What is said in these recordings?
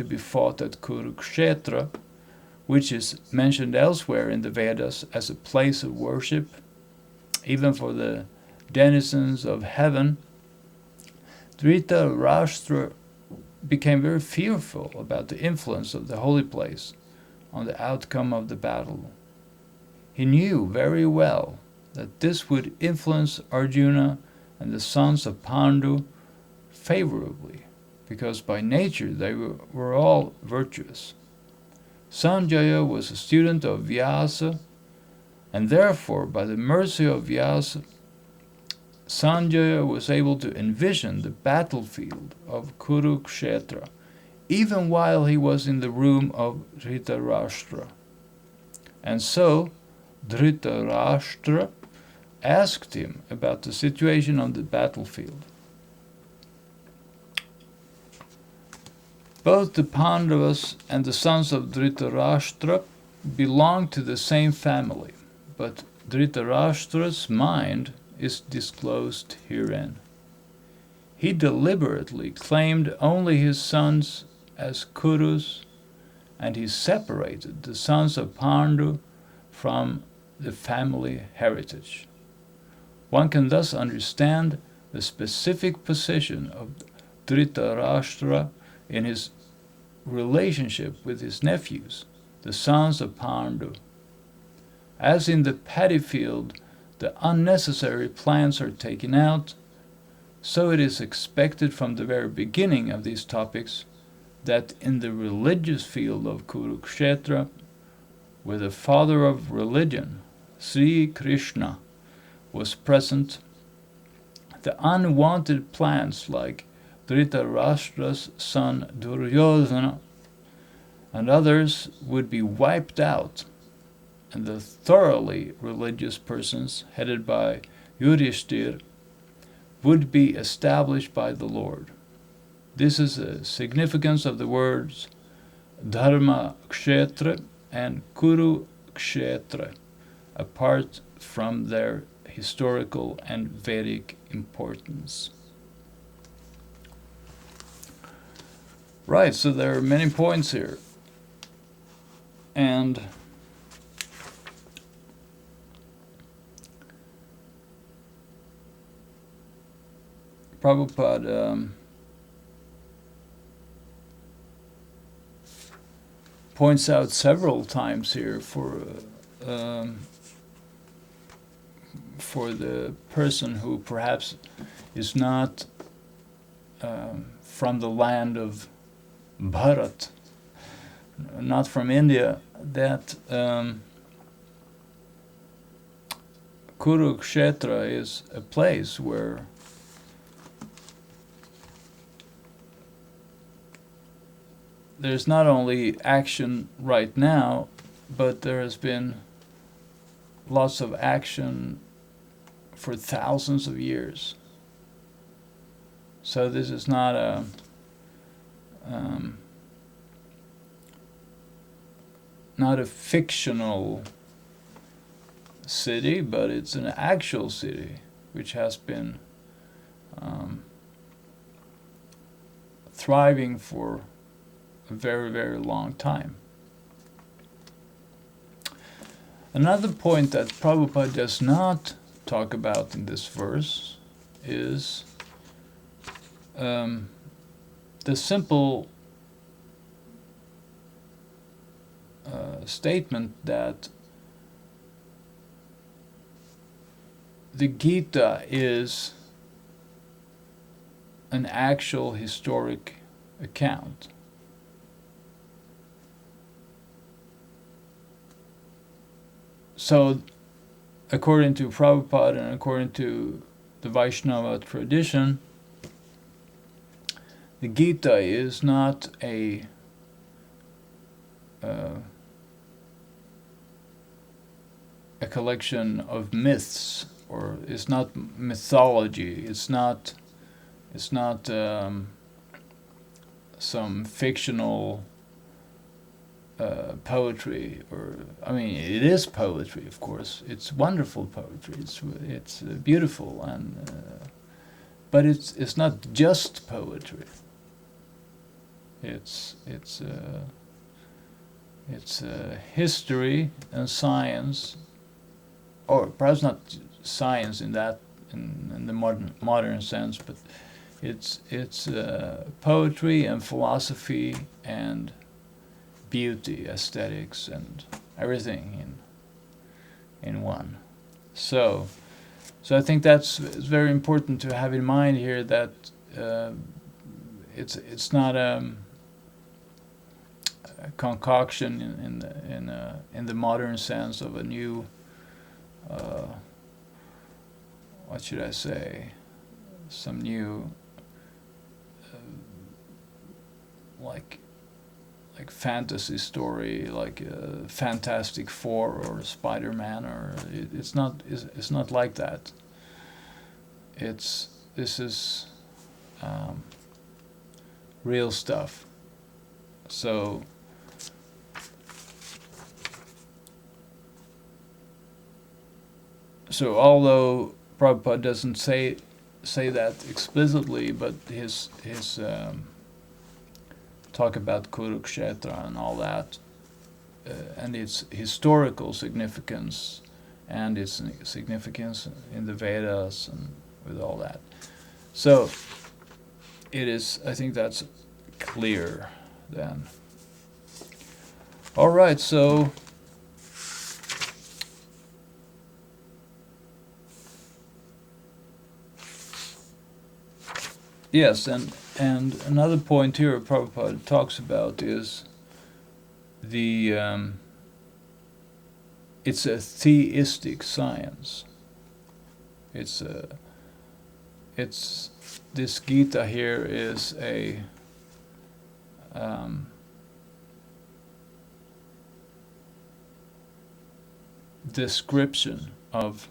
be fought at Kuru-ksetre, which is mentioned elsewhere in the Vedas as a place of worship, even for the denizens of heaven, Dhritarashtra became very fearful about the influence of the holy place on the outcome of the battle. He knew very well that this would influence Arjuna and the sons of Pandu favorably, because by nature they were all virtuous. Sanjaya was a student of Vyasa, and therefore, by the mercy of Vyasa, Sanjaya was able to envision the battlefield of Kuru-ksetre, even while he was in the room of Dhritarashtra. And so, Dhritarashtra asked him about the situation on the battlefield. Both the Pandavas and the sons of Dhritarashtra belonged to the same family, but Dhritarashtra's mind is disclosed herein. He deliberately claimed only his sons as Kurus, and he separated the sons of Pandu from the family heritage. One can thus understand the specific position of Dhritarashtra in his relationship with his nephews, the sons of Pandu. As in the paddy field, the unnecessary plants are taken out, so it is expected from the very beginning of these topics that in the religious field of Kuru-ksetre, where the father of religion, Sri Krishna, was present, the unwanted plants like Dhritarashtra's son Duryodhana and others would be wiped out, and the thoroughly religious persons, headed by Yudhishthira, would be established by the Lord. This is the significance of the words dharma-ksetre and kuru-ksetre, apart from their historical and Vedic importance. Right, so there are many points here. And Prabhupada points out several times here for the person who perhaps is not from the land of Bharat, not from India, that Kuru-ksetre is a place where there's not only action right now, but there has been lots of action for thousands of years. So this is not a fictional city, but it's an actual city which has been thriving for a very, very long time. Another point that Prabhupada does not talk about in this verse is the simple statement that the Gita is an actual historic account. So, according to Prabhupada and according to the Vaishnava tradition, the Gita is not a collection of myths, or it's not mythology. It's not some fictional poetry, or it is poetry, of course. It's wonderful poetry. It's beautiful, and but it's not just poetry. It's history and science, or perhaps not science in the modern sense, but it's poetry and philosophy and beauty, aesthetics, and everything in one. So I think it's very important to have in mind here that it's not a concoction in the modern sense of a new what should I say, some new like fantasy story, like Fantastic Four or Spider-Man, or it's not like that. This is real stuff. So although Prabhupada doesn't say that explicitly, but his talk about kuru-ksetre and all that, and its historical significance and its significance in the Vedas and with all that. So it is, I think that's clear then. All right, so yes, and another point here Prabhupada talks about is it's a theistic science. It's this Gita here is a description of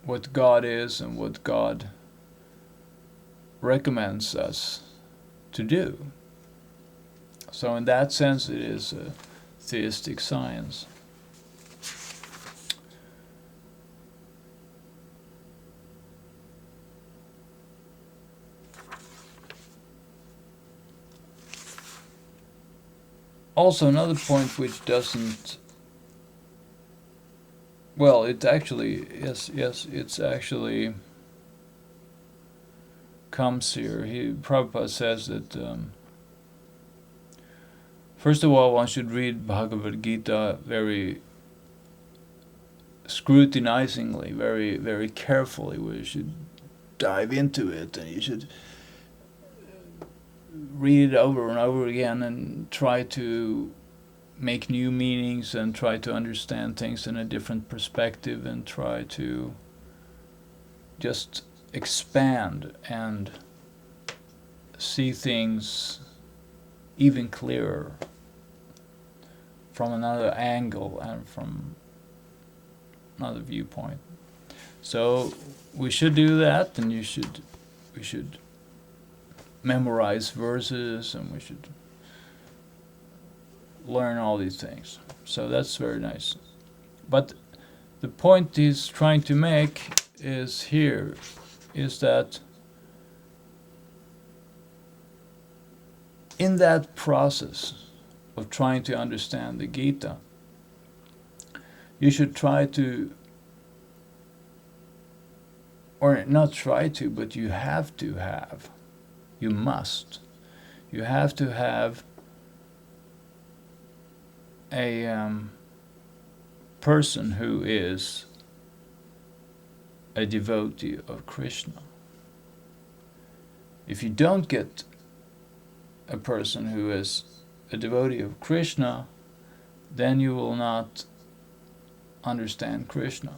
what God is and what God recommends us to do. So in that sense it is a theistic science. Also another point which doesn't, well, it actually, yes, it's actually comes here. Prabhupada says that first of all, one should read Bhagavad-gita very scrutinizingly, very, very carefully. We should dive into it, and you should read it over and over again and try to make new meanings and try to understand things in a different perspective and try to just expand and see things even clearer from another angle and from another viewpoint. So we should do that, and we should memorize verses, and we should learn all these things. So that's very nice. But the point he's trying to make is that in that process of trying to understand the Gita, you should try to, or not try to, but you have to have, you have to have a person who is a devotee of Krishna. If you don't get a person who is a devotee of Krishna, then you will not understand Krishna.